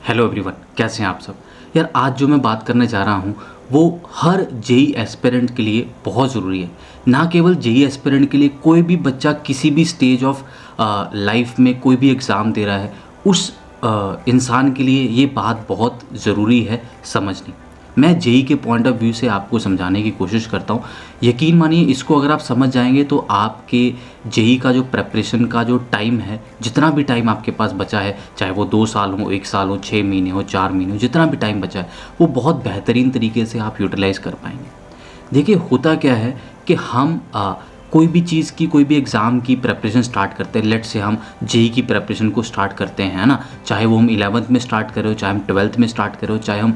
Hello everyone, कैसे हैं आप सब। यार आज जो मैं बात करने जा रहा हूँ वो हर जेई एस्पिरेंट के लिए बहुत ज़रूरी है। ना केवल जेई एस्पिरेंट के लिए, कोई भी बच्चा किसी भी स्टेज ऑफ लाइफ में कोई भी एग्ज़ाम दे रहा है, उस इंसान के लिए ये बात बहुत ज़रूरी है समझनी। मैं जेई के पॉइंट ऑफ व्यू से आपको समझाने की कोशिश करता हूँ। यकीन मानिए, इसको अगर आप समझ जाएंगे तो आपके जेई का जो प्रेपरेशन का जो टाइम है, जितना भी टाइम आपके पास बचा है, चाहे वो 2 साल हो, 1 साल हो, 6 महीने हो, 4 महीने हो, जितना भी टाइम बचा है, वो बहुत बेहतरीन तरीके से आप यूटिलाइज़ कर पाएंगे। देखिए होता क्या है कि हम कोई भी चीज़ की, कोई भी एग्ज़ाम की प्रेपरेशन स्टार्ट करते हैं। लेट से हम जेई की प्रेपरेशन को स्टार्ट करते हैं, है ना। चाहे वो हम 11th में स्टार्ट करें, चाहे हम 12th में स्टार्ट करें, चाहे हम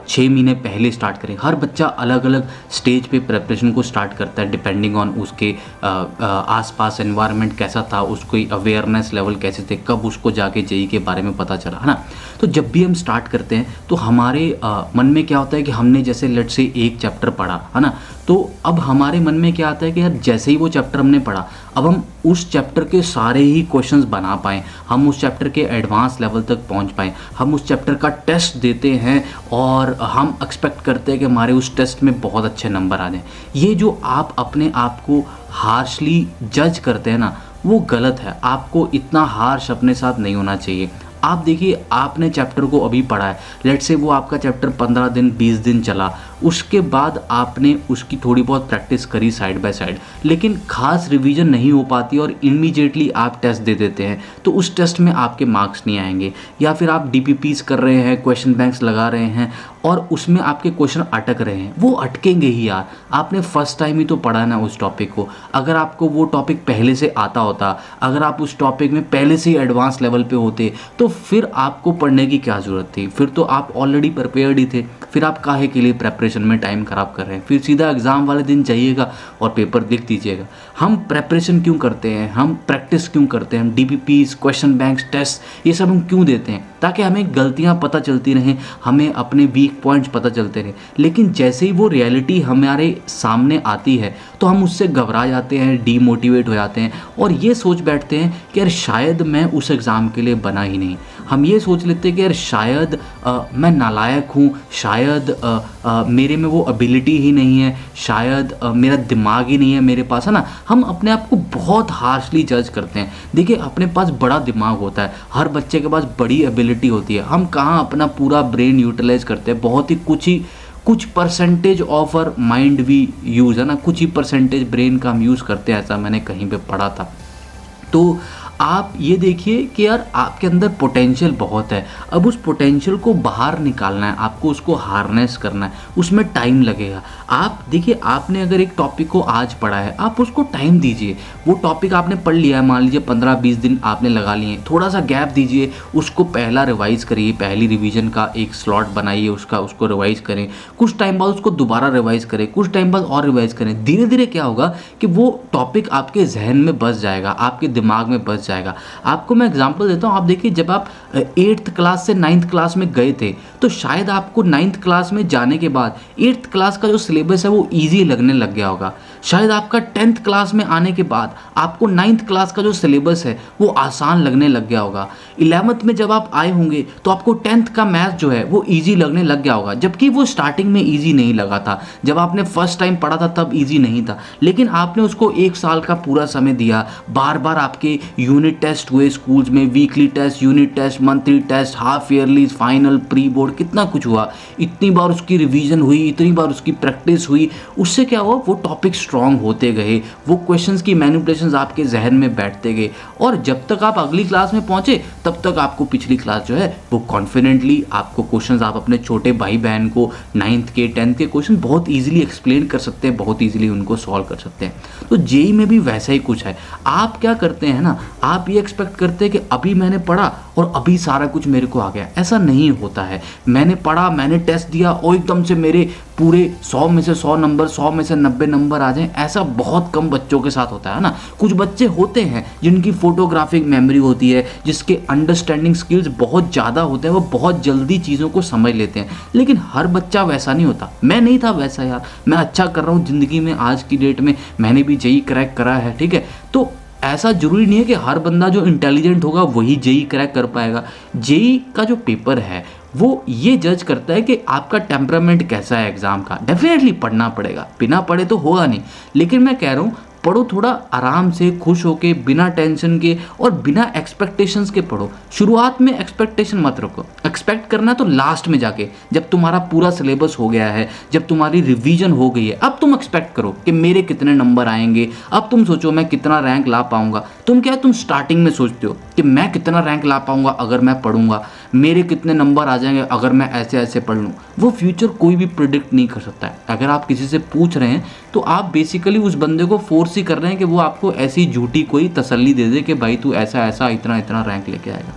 6 महीने पहले स्टार्ट करें। हर बच्चा अलग अलग स्टेज पे प्रेपरेशन को स्टार्ट करता है, डिपेंडिंग ऑन उसके आसपास एनवायरनमेंट कैसा था, उसकी अवेयरनेस लेवल कैसे थे, कब उसको जाके जेई के बारे में पता चला, है ना। तो जब भी हम स्टार्ट करते हैं तो हमारे मन में क्या होता है कि हमने जैसे लेट से एक चैप्टर पढ़ा, है ना। तो अब हमारे मन में क्या आता है कि यार जैसे ही वो चैप्टर हमने पढ़ा, अब हम उस चैप्टर के सारे ही क्वेश्चंस बना पाएँ, हम उस चैप्टर के एडवांस लेवल तक पहुंच पाएँ, हम उस चैप्टर का टेस्ट देते हैं और हम एक्सपेक्ट करते हैं कि हमारे उस टेस्ट में बहुत अच्छे नंबर आ जाएँ। ये जो आप अपने आप को हार्शली जज करते हैं ना, वो गलत है। आपको इतना हार्श अपने साथ नहीं होना चाहिए। आप देखिए, आपने चैप्टर को अभी पढ़ा है, लेट से वो आपका चैप्टर 15 दिन 20 दिन चला, उसके बाद आपने उसकी थोड़ी बहुत प्रैक्टिस करी साइड बाय साइड, लेकिन खास रिवीजन नहीं हो पाती और इमीडिएटली आप टेस्ट दे देते हैं, तो उस टेस्ट में आपके मार्क्स नहीं आएंगे। या फिर आप डीपीपीस कर रहे हैं, क्वेश्चन बैंक्स लगा रहे हैं और उसमें आपके क्वेश्चन अटक रहे हैं, वो अटकेंगे ही यार। आपने फर्स्ट टाइम ही तो पढ़ा ना उस टॉपिक को। अगर आपको वो टॉपिक पहले से आता होता, अगर आप उस टॉपिक में पहले से ही एडवांस लेवल पे होते, तो फिर आपको पढ़ने की क्या ज़रूरत थी। फिर तो आप ऑलरेडी प्रिपेयर्ड ही थे, फिर आप काहे के लिए प्रेपरेशन में टाइम ख़राब कर रहे हैं। फिर सीधा एग्ज़ाम वाले दिन जाइएगा और पेपर लिख दीजिएगा। हम प्रेपरेशन क्यों करते हैं, हम प्रैक्टिस क्यों करते हैं, हम डीपीपीस, क्वेश्चन बैंक्स, टेस्ट, ये सब हम क्यों देते हैं? ताकि हमें गलतियाँ पता चलती रहें, हमें अपने वीक पॉइंट्स पता चलते रहें। लेकिन जैसे ही वो रियलिटी हमारे सामने आती है तो हम उससे घबरा जाते हैं, डीमोटिवेट हो जाते हैं और ये सोच बैठते हैं कि यार शायद मैं उस एग्ज़ाम के लिए बना ही नहीं। हम ये सोच लेते हैं कि यार शायद मैं नालायक हूँ, शायद मेरे में वो एबिलिटी ही नहीं है, शायद मेरा दिमाग ही नहीं है मेरे पास, है ना। हम अपने आप को बहुत हार्शली जज करते हैं। देखिए, अपने पास बड़ा दिमाग होता है, हर बच्चे के पास बड़ी एबिलिटी होती है। हम कहाँ अपना पूरा ब्रेन यूटिलाइज करते हैं, बहुत ही कुछ percentage of our mind we use, है ना। कुछ ही परसेंटेज ब्रेन का हम यूज़ करते हैं, ऐसा मैंने कहीं पे पढ़ा था। तो आप ये देखिए कि यार आपके अंदर पोटेंशियल बहुत है। अब उस पोटेंशियल को बाहर निकालना है, आपको उसको हार्नेस करना है, उसमें टाइम लगेगा। आप देखिए, आपने अगर एक टॉपिक को आज पढ़ा है, आप उसको टाइम दीजिए। वो टॉपिक आपने पढ़ लिया है, मान लीजिए 15-20 दिन आपने लगा लिए, थोड़ा सा गैप दीजिए, उसको पहला रिवाइज़ करिए, पहली रिवीजन का एक स्लॉट बनाइए, उसको रिवाइज़ करें। कुछ टाइम बाद उसको दोबारा रिवाइज़ करें, कुछ टाइम बाद और रिवाइज़ करें। धीरे धीरे क्या होगा कि वो टॉपिक आपके जहन में बस जाएगा, आपके दिमाग में बस जाएगा। आपको मैं एग्जांपल देता हूँ। आप देखिए, जब आप 8th क्लास से 9th क्लास में गए थे, तो शायद आपको 9th क्लास में जाने के बाद 8th क्लास का जो सिलेबस है वो इजी लगने लग गया होगा। शायद आपका 10th क्लास में आने के बाद आपको 9th क्लास का जो सिलेबस है वो आसान लगने लग गया होगा। 11th में जब आप आए होंगे तो आपको 10th का मैथ जो है वो ईजी लगने लग गया होगा, जबकि वो स्टार्टिंग में ईजी नहीं लगा था। जब आपने फर्स्ट टाइम पढ़ा था तब ईजी नहीं था, लेकिन आपने उसको 1 साल का पूरा समय दिया। बार बार आपके यूनिट टेस्ट हुए स्कूल्स में, weekly test, unit test, monthly test, half yearly, final, pre board, कितना कुछ हुआ। इतनी बार उसकी रिवीजन हुई, इतनी बार उसकी प्रैक्टिस हुई। उससे क्या हुआ, वो टॉपिक स्ट्रांग होते गए, वो क्वेश्चंस की मैनिपुलेशंस आपके जहन में बैठते गए और जब तक आप अगली क्लास में पहुंचे तब तक आपको पिछली क्लास जो है वो कॉन्फिडेंटली आपको क्वेश्चंस, आप अपने छोटे भाई बहन को 9th के 10th के क्वेश्चन बहुत ईजिली एक्सप्लेन कर सकते हैं, बहुत ईजिली उनको सॉल्व कर सकते हैं। तो जेई में भी वैसा ही कुछ है। आप क्या करते हैं ना, आप ये एक्सपेक्ट करते हैं कि अभी मैंने पढ़ा और अभी सारा कुछ मेरे को आ गया। ऐसा नहीं होता है। मैंने पढ़ा, मैंने टेस्ट दिया और एकदम से मेरे पूरे 100 में से 100 नंबर, 100 में से 90 नंबर आ जाएं, ऐसा बहुत कम बच्चों के साथ होता है ना। कुछ बच्चे होते हैं जिनकी फोटोग्राफिक मेमोरी होती है, जिसके अंडरस्टैंडिंग स्किल्स बहुत ज़्यादा होते हैं, वो बहुत जल्दी चीज़ों को समझ लेते हैं, लेकिन हर बच्चा वैसा नहीं होता। मैं नहीं था वैसा यार, मैं अच्छा कर रहा हूँ ज़िंदगी में, आज की डेट में मैंने भी जेई क्रैक करा है, ठीक है। तो ऐसा ज़रूरी नहीं है कि हर बंदा जो इंटेलिजेंट होगा वही जेई क्रैक कर पाएगा। जेई का जो पेपर है वो ये जज करता है कि आपका टेम्परामेंट कैसा है एग्ज़ाम का। डेफिनेटली पढ़ना पड़ेगा, बिना पढ़े तो होगा नहीं, लेकिन मैं कह रहा हूँ पढ़ो थोड़ा आराम से, खुश होके, बिना टेंशन के और बिना एक्सपेक्टेशंस के पढ़ो। शुरुआत में एक्सपेक्टेशन मत रखो। एक्सपेक्ट करना तो लास्ट में जाके, जब तुम्हारा पूरा सिलेबस हो गया है, जब तुम्हारी रिवीजन हो गई है, अब तुम एक्सपेक्ट करो कि मेरे कितने नंबर आएंगे। अब तुम सोचो मैं कितना रैंक ला पाऊंगा। तुम क्या है, तुम स्टार्टिंग में सोचते हो कि मैं कितना रैंक ला पाऊंगा अगर मैं पढ़ूंगा, मेरे कितने नंबर आ जाएंगे अगर मैं ऐसे ऐसे पढ़ लूँ। वो फ्यूचर कोई भी प्रिडिक्ट नहीं कर सकता है। अगर आप किसी से पूछ रहे हैं तो आप बेसिकली उस बंदे को फोर्स ही कर रहे हैं कि वो आपको ऐसी झूठी कोई तसल्ली दे दे कि भाई तू ऐसा ऐसा इतना इतना रैंक लेके आएगा।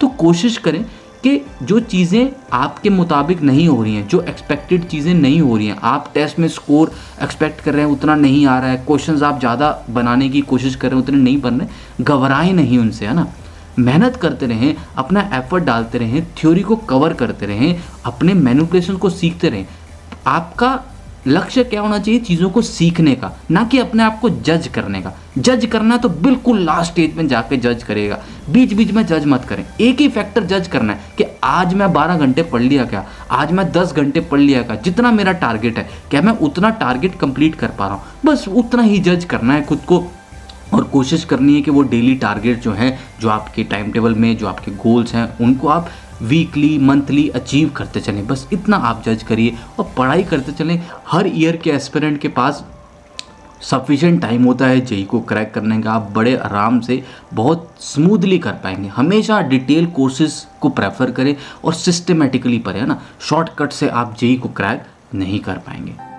तो कोशिश करें कि जो चीज़ें आपके मुताबिक नहीं हो रही हैं, जो एक्सपेक्टेड चीज़ें नहीं हो रही हैं, आप टेस्ट में स्कोर एक्सपेक्ट कर रहे हैं उतना नहीं आ रहा है, क्वेश्चंस आप ज़्यादा बनाने की कोशिश कर रहे हैं उतने नहीं बन रहे, घबराएं नहीं उनसे, है ना। मेहनत करते रहें, अपना एफर्ट डालते रहें, थ्योरी को कवर करते रहें, अपने मैनिपुलेशन को सीखते रहें। आपका लक्ष्य क्या होना चाहिए? चीज़ों को सीखने का, ना कि अपने आप को जज करने का। जज करना तो बिल्कुल लास्ट स्टेज में जाके जज करेगा, बीच बीच में जज मत करें। एक ही फैक्टर जज करना है कि आज मैं 12 घंटे पढ़ लिया क्या, आज मैं 10 घंटे पढ़ लिया क्या, जितना मेरा टारगेट है क्या मैं उतना टारगेट कंप्लीट कर पा रहा हूँ, बस उतना ही जज करना है खुद को। और कोशिश करनी है कि वो डेली टारगेट जो हैं, जो आपके टाइम टेबल में जो आपके गोल्स हैं, उनको आप वीकली मंथली अचीव करते चलें। बस इतना आप जज करिए और पढ़ाई करते चलें। हर ईयर के एस्पिरेंट के पास सफिशिएंट टाइम होता है जेई को क्रैक करने का। आप बड़े आराम से बहुत स्मूथली कर पाएंगे। हमेशा डिटेल कोर्सेज को प्रेफर करें और सिस्टमेटिकली पढ़ें, है ना। शॉर्टकट से आप जेई को क्रैक नहीं कर पाएंगे।